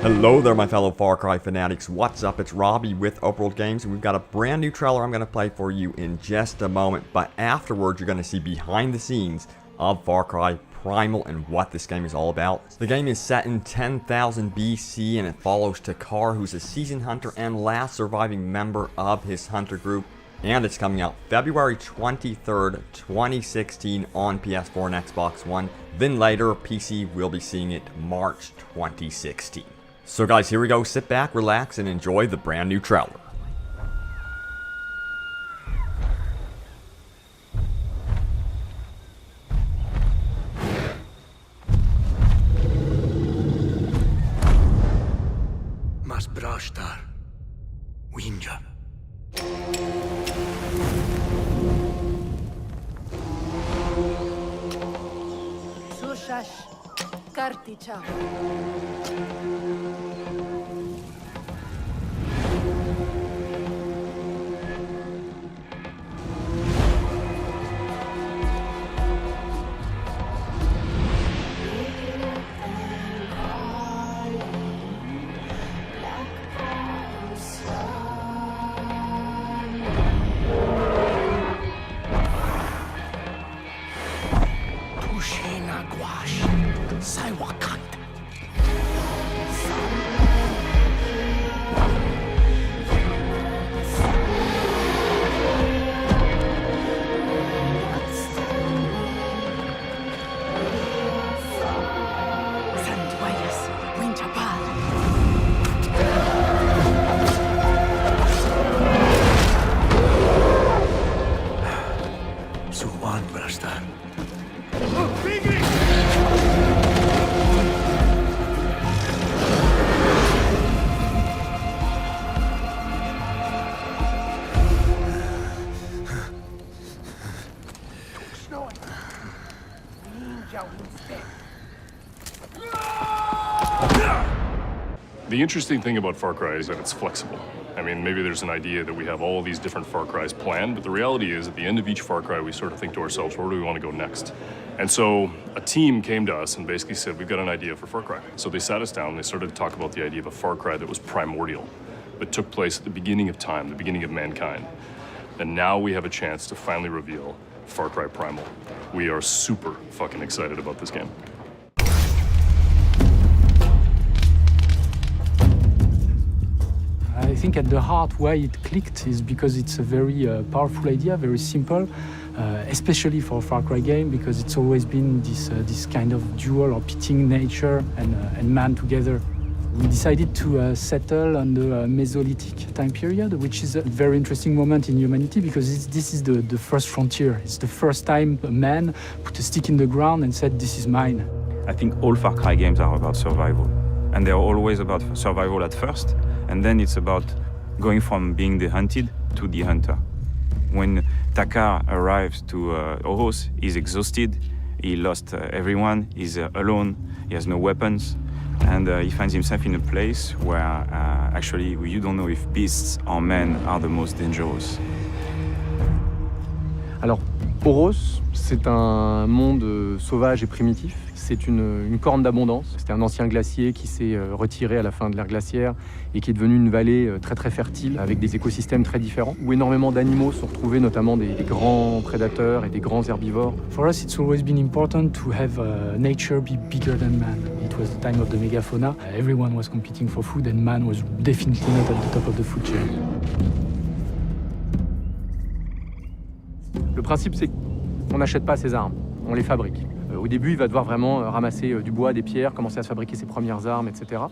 Hello there, my fellow Far Cry fanatics. What's up? It's Robbie with Open Games, and we've got a brand new trailer I'm going to play for you in just a moment. But afterwards, you're going to see behind the scenes of Far Cry Primal and what this game is all about. The game is set in 10,000 BC, and it follows Takar, who's a seasoned hunter and last surviving member of his hunter group. And it's coming out February 23rd, 2016 on PS4 and Xbox One. Then later, PC will be seeing it March 2016. So guys, here we go. Sit back, relax, and enjoy the brand new trailer. Mas brashtar, winja. Sushash, karticha. Suwan brashtar. The interesting thing about Far Cry is that it's flexible. I mean, maybe there's an idea that we have all these different Far Crys planned, but the reality is at the end of each Far Cry, we sort of think to ourselves, where do we want to go next? And so a team came to us and basically said, we've got an idea for Far Cry. So they sat us down and they started to talk about the idea of a Far Cry that was primordial, but took place at the beginning of time, the beginning of mankind. And now we have a chance to finally reveal Far Cry Primal. We are super fucking excited about this game. I think at the heart why it clicked is because it's a very powerful idea, very simple, especially for a Far Cry game, because it's always been this kind of dual or pitting nature and man together. We decided to settle on the Mesolithic time period, which is a very interesting moment in humanity because this is the first frontier. It's the first time a man put a stick in the ground and said, "This is mine." I think all Far Cry games are about survival. And they're always about survival at first, and then it's about going from being the hunted to the hunter. When Takar arrives to Oros, he's exhausted, he lost everyone, he's alone, he has no weapons, and he finds himself in a place where actually you don't know if beasts or men are the most dangerous. Alors, Oros, c'est un monde sauvage et primitif. C'est une corne d'abondance. C'était un ancien glacier qui s'est retiré à la fin de l'ère glaciaire et qui est devenu une vallée très très fertile avec des écosystèmes très différents où énormément d'animaux sont retrouvés, notamment des grands prédateurs et des grands herbivores. For us, it's always been important to have nature be bigger than man. It was the time of the megafauna. Everyone was competing for food and man was definitely not at the top of the food chain. Le principe, c'est qu'on n'achète pas ses armes, on les fabrique. Au début, il va devoir vraiment ramasser du bois, des pierres, commencer à se fabriquer ses premières armes, etc.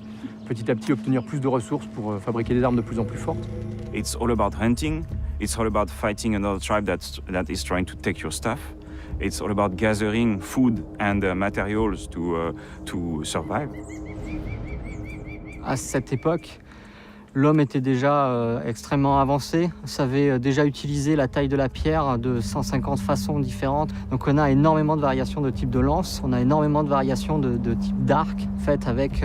Petit à petit, obtenir plus de ressources pour fabriquer des armes de plus en plus fortes. It's all about hunting, it's all about fighting another tribe that is trying to take your stuff. It's all about gathering food and materials to survive. À cette époque, l'homme était déjà extrêmement avancé, savait déjà utiliser la taille de la pierre de 150 façons différentes. Donc on a énormément de variations de type de lance, on a énormément de variations de type d'arc, faites avec,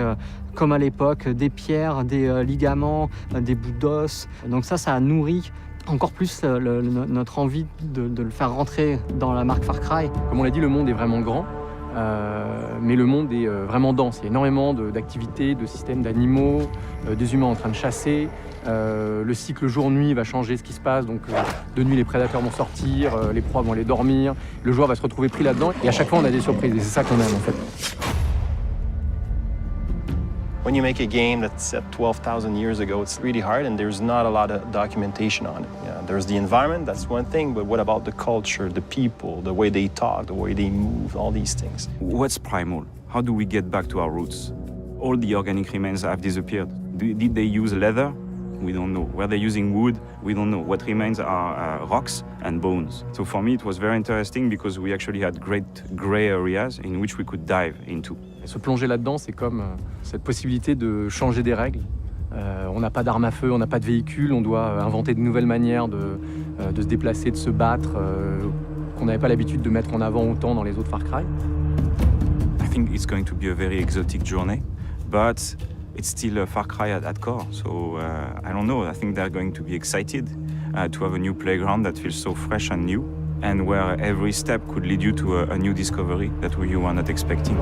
comme à l'époque, des pierres, des ligaments, des bouts d'os. Donc ça a nourri encore plus notre envie de le faire rentrer dans la marque Far Cry. Comme on l'a dit, le monde est vraiment grand. mais le monde est vraiment dense. Il y a énormément d'activités, de systèmes d'animaux, des humains en train de chasser. Le cycle jour-nuit va changer ce qui se passe, donc de nuit les prédateurs vont sortir, les proies vont aller dormir, le joueur va se retrouver pris là-dedans et à chaque fois on a des surprises et c'est ça qu'on aime en fait. When you make a game that's set 12,000 years ago, it's really hard and there's not a lot of documentation on it. Yeah, there's the environment, that's one thing, but what about the culture, the people, the way they talk, the way they move, all these things? What's Primal? How do we get back to our roots? All the organic remains have disappeared. Did they use leather? We don't know. Were they using wood? We don't know. What remains are rocks and bones. So for me, it was very interesting because we actually had great gray areas in which we could dive into. Et se plonger là-dedans, c'est comme cette possibilité de changer des règles. On n'a pas d'armes à feu, on n'a pas de véhicule, on doit inventer de nouvelles manières de se déplacer, de se battre, qu'on n'avait pas l'habitude de mettre en avant autant dans les autres Far Cry. I think it's going to be a very exotic journey, but it's still a Far Cry at core, so I don't know. I think they're going to be excited to have a new playground that feels so fresh and new, and where every step could lead you to a new discovery that you were not expecting.